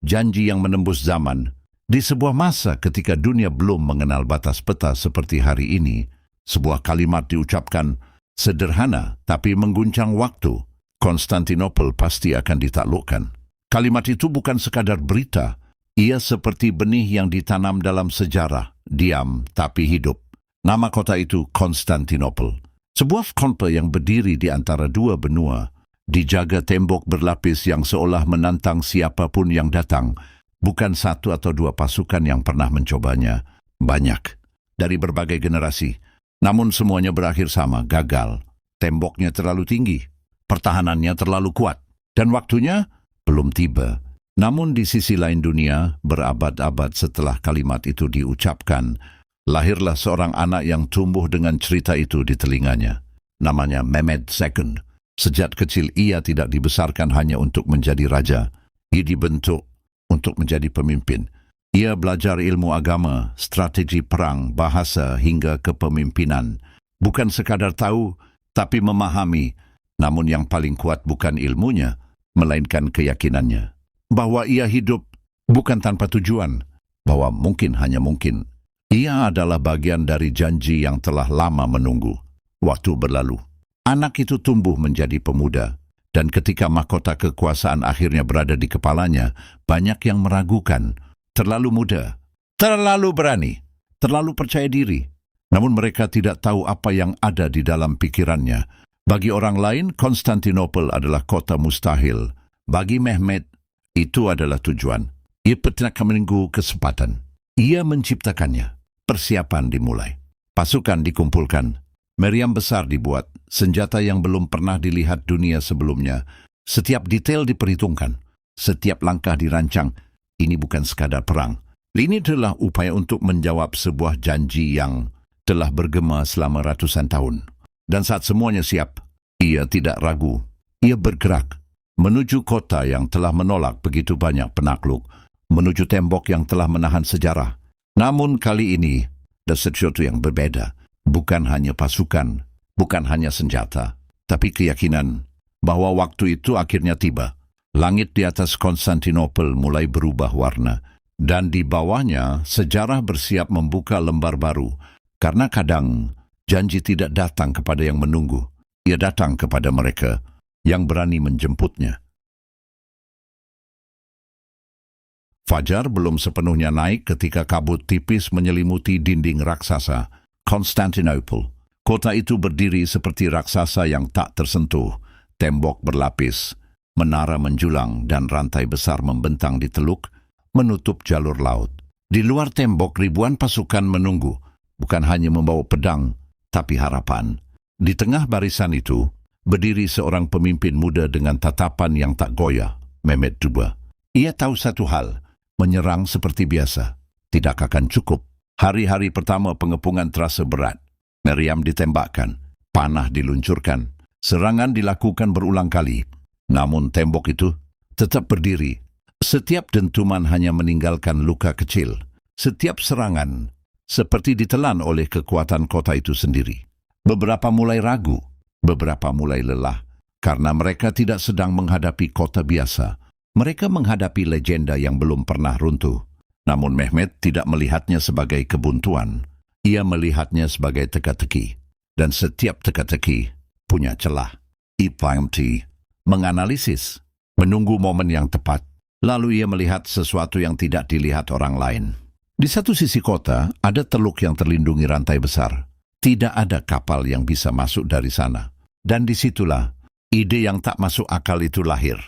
janji yang menembus zaman. Di sebuah masa ketika dunia belum mengenal batas peta seperti hari ini, sebuah kalimat diucapkan sederhana tapi mengguncang waktu. Konstantinopel pasti akan ditaklukkan. Kalimat itu bukan sekadar berita, ia seperti benih yang ditanam dalam sejarah, diam tapi hidup. Nama kota itu Konstantinopel. Sebuah kota yang berdiri di antara dua benua, dijaga tembok berlapis yang seolah menantang siapapun yang datang. Bukan satu atau dua pasukan yang pernah mencobanya. Banyak. Dari berbagai generasi. Namun semuanya berakhir sama, gagal. Temboknya terlalu tinggi. Pertahanannya terlalu kuat. Dan waktunya belum tiba. Namun di sisi lain dunia, berabad-abad setelah kalimat itu diucapkan, lahirlah seorang anak yang tumbuh dengan cerita itu di telinganya. Namanya Mehmed II. Sejak kecil ia tidak dibesarkan hanya untuk menjadi raja. Ia dibentuk untuk menjadi pemimpin. Ia belajar ilmu agama, strategi perang, bahasa hingga kepemimpinan. Bukan sekadar tahu, tapi memahami. Namun yang paling kuat bukan ilmunya, melainkan keyakinannya. Bahwa ia hidup bukan tanpa tujuan, bahwa mungkin hanya mungkin. Ia adalah bagian dari janji yang telah lama menunggu. Waktu berlalu. Anak itu tumbuh menjadi pemuda. Dan ketika mahkota kekuasaan akhirnya berada di kepalanya, banyak yang meragukan. Terlalu muda, terlalu berani, terlalu percaya diri. Namun mereka tidak tahu apa yang ada di dalam pikirannya. Bagi orang lain, Konstantinopel adalah kota mustahil. Bagi Mehmed, itu adalah tujuan. Ia tidak menunggu kesempatan. Ia menciptakannya. Persiapan dimulai. Pasukan dikumpulkan. Meriam besar dibuat, senjata yang belum pernah dilihat dunia sebelumnya. Setiap detail diperhitungkan, setiap langkah dirancang. Ini bukan sekadar perang. Ini adalah upaya untuk menjawab sebuah janji yang telah bergema selama ratusan tahun. Dan saat semuanya siap, ia tidak ragu. Ia bergerak menuju kota yang telah menolak begitu banyak penakluk, menuju tembok yang telah menahan sejarah. Namun kali ini, ada sesuatu yang berbeda. Bukan hanya pasukan, bukan hanya senjata, tapi keyakinan bahwa waktu itu akhirnya tiba. Langit di atas Konstantinopel mulai berubah warna, dan di bawahnya sejarah bersiap membuka lembar baru. Karena kadang janji tidak datang kepada yang menunggu, ia datang kepada mereka yang berani menjemputnya. Fajar belum sepenuhnya naik ketika kabut tipis menyelimuti dinding raksasa. Konstantinopel. Kota itu berdiri seperti raksasa yang tak tersentuh. Tembok berlapis, menara menjulang, dan rantai besar membentang di teluk, menutup jalur laut. Di luar tembok ribuan pasukan menunggu, bukan hanya membawa pedang, tapi harapan. Di tengah barisan itu, berdiri seorang pemimpin muda dengan tatapan yang tak goyah, Mehmed II. Ia tahu satu hal, menyerang seperti biasa tidak akan cukup. Hari-hari pertama pengepungan terasa berat. Meriam ditembakkan, panah diluncurkan, serangan dilakukan berulang kali. Namun tembok itu tetap berdiri. Setiap dentuman hanya meninggalkan luka kecil. Setiap serangan seperti ditelan oleh kekuatan kota itu sendiri. Beberapa mulai ragu, beberapa mulai lelah, karena mereka tidak sedang menghadapi kota biasa. Mereka menghadapi legenda yang belum pernah runtuh. Namun Mehmed tidak melihatnya sebagai kebuntuan. Ia melihatnya sebagai teka-teki. Dan setiap teka-teki punya celah. IPMT menganalisis, menunggu momen yang tepat. Lalu ia melihat sesuatu yang tidak dilihat orang lain. Di satu sisi kota, ada teluk yang terlindungi rantai besar. Tidak ada kapal yang bisa masuk dari sana. Dan disitulah ide yang tak masuk akal itu lahir.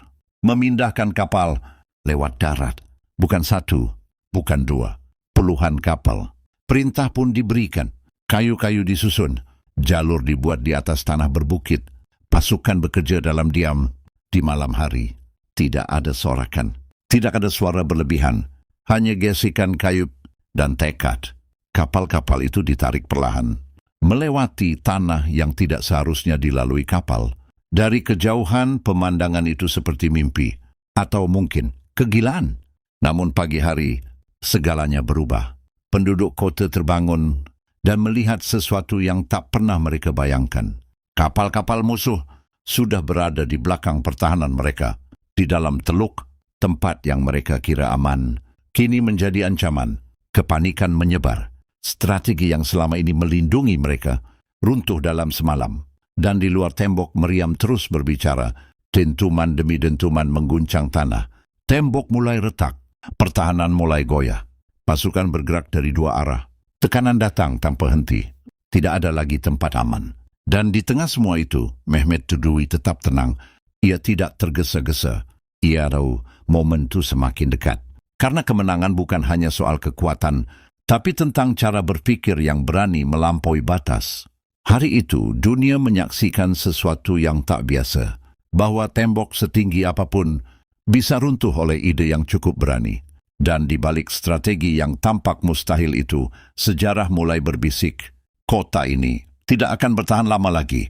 Memindahkan kapal lewat darat. Bukan satu, bukan dua, puluhan kapal. Perintah pun diberikan. Kayu-kayu disusun. Jalur dibuat di atas tanah berbukit. Pasukan bekerja dalam diam. Di malam hari, tidak ada sorakan. Tidak ada suara berlebihan. Hanya gesekan kayu dan tekad. Kapal-kapal itu ditarik perlahan. Melewati tanah yang tidak seharusnya dilalui kapal. Dari kejauhan, pemandangan itu seperti mimpi. Atau mungkin kegilaan. Namun pagi hari, segalanya berubah. Penduduk kota terbangun dan melihat sesuatu yang tak pernah mereka bayangkan. Kapal-kapal musuh sudah berada di belakang pertahanan mereka. Di dalam teluk, Tempat yang mereka kira aman, kini menjadi ancaman. Kepanikan menyebar. Strategi yang selama ini melindungi mereka runtuh dalam semalam. Dan di luar tembok meriam terus berbicara. Dentuman demi dentuman mengguncang tanah. Tembok mulai retak. Pertahanan mulai goyah. Pasukan bergerak dari dua arah. Tekanan datang tanpa henti. Tidak ada lagi tempat aman. Dan di tengah semua itu, Mehmet Tudui tetap tenang. Ia tidak tergesa-gesa. Ia tahu momen itu semakin dekat. Karena kemenangan bukan hanya soal kekuatan, tapi tentang cara berpikir yang berani melampaui batas. Hari itu, dunia menyaksikan sesuatu yang tak biasa. Bahwa tembok setinggi apapun bisa runtuh oleh ide yang cukup berani. Dan di balik strategi yang tampak mustahil itu, sejarah mulai berbisik. Kota ini tidak akan bertahan lama lagi.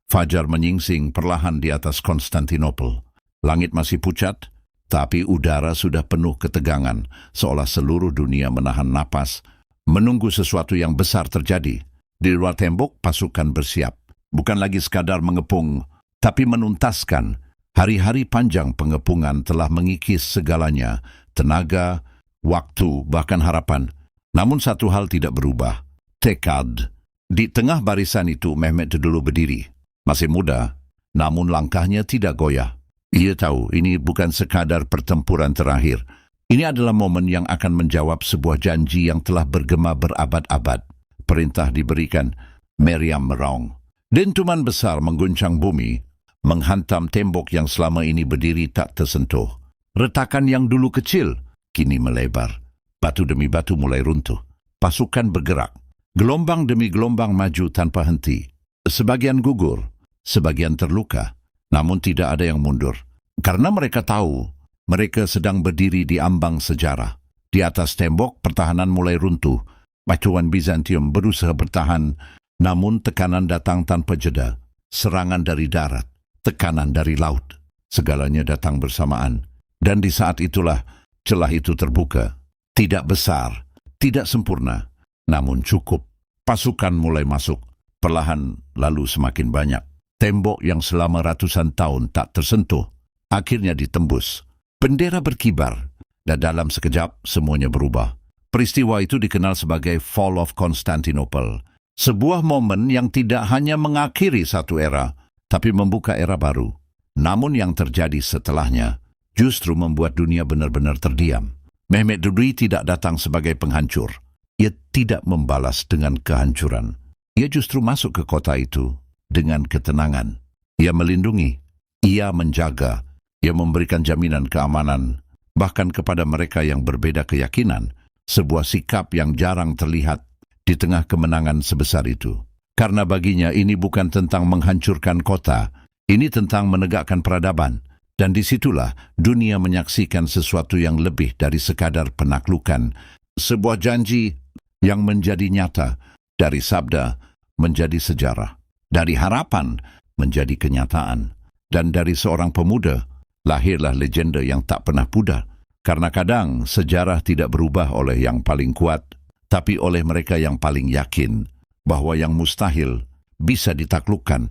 Fajar menyingsing perlahan di atas Konstantinopel. Langit masih pucat, tapi udara sudah penuh ketegangan, seolah seluruh dunia menahan napas, menunggu sesuatu yang besar terjadi. Di luar tembok, pasukan bersiap. Bukan lagi sekadar mengepung, tapi menuntaskan. Hari-hari panjang pengepungan telah mengikis segalanya, tenaga, waktu, bahkan harapan. Namun satu hal tidak berubah, tekad. Di tengah barisan itu, Mehmet dulu berdiri. Masih muda, namun langkahnya tidak goyah. Ia tahu ini bukan sekadar pertempuran terakhir. Ini adalah momen yang akan menjawab sebuah janji yang telah bergema berabad-abad. Perintah diberikan, meriam meraung. Dentuman besar mengguncang bumi, menghantam tembok yang selama ini berdiri tak tersentuh. Retakan yang dulu kecil, kini melebar. Batu demi batu mulai runtuh. Pasukan bergerak. Gelombang demi gelombang maju tanpa henti. Sebagian gugur, sebagian terluka, namun tidak ada yang mundur. Karena mereka tahu, mereka sedang berdiri di ambang sejarah. Di atas tembok, pertahanan mulai runtuh. Pacuan Bizantium berusaha bertahan, namun tekanan datang tanpa jeda. Serangan dari darat, tekanan dari laut. Segalanya datang bersamaan. Dan di saat itulah, celah itu terbuka. Tidak besar, tidak sempurna, namun cukup. Pasukan mulai masuk. Perlahan lalu semakin banyak. Tembok yang selama ratusan tahun tak tersentuh, akhirnya ditembus. Bendera berkibar, dan dalam sekejap semuanya berubah. Peristiwa itu dikenal sebagai Fall of Constantinople. Sebuah momen yang tidak hanya mengakhiri satu era, tapi membuka era baru. Namun yang terjadi setelahnya justru membuat dunia benar-benar terdiam. Mehmet Tudui tidak datang sebagai penghancur. Ia tidak membalas dengan kehancuran. Ia justru masuk ke kota itu dengan ketenangan. Ia melindungi, ia menjaga, ia memberikan jaminan keamanan, bahkan kepada mereka yang berbeda keyakinan, sebuah sikap yang jarang terlihat di tengah kemenangan sebesar itu. Karena baginya ini bukan tentang menghancurkan kota, ini tentang menegakkan peradaban. Dan disitulah dunia menyaksikan sesuatu yang lebih dari sekadar penaklukan, sebuah janji yang menjadi nyata. Dari sabda menjadi sejarah, dari harapan menjadi kenyataan, dan dari seorang pemuda lahirlah legenda yang tak pernah pudar. Karena kadang sejarah tidak berubah oleh yang paling kuat, tapi oleh mereka yang paling yakin bahwa yang mustahil bisa ditaklukkan.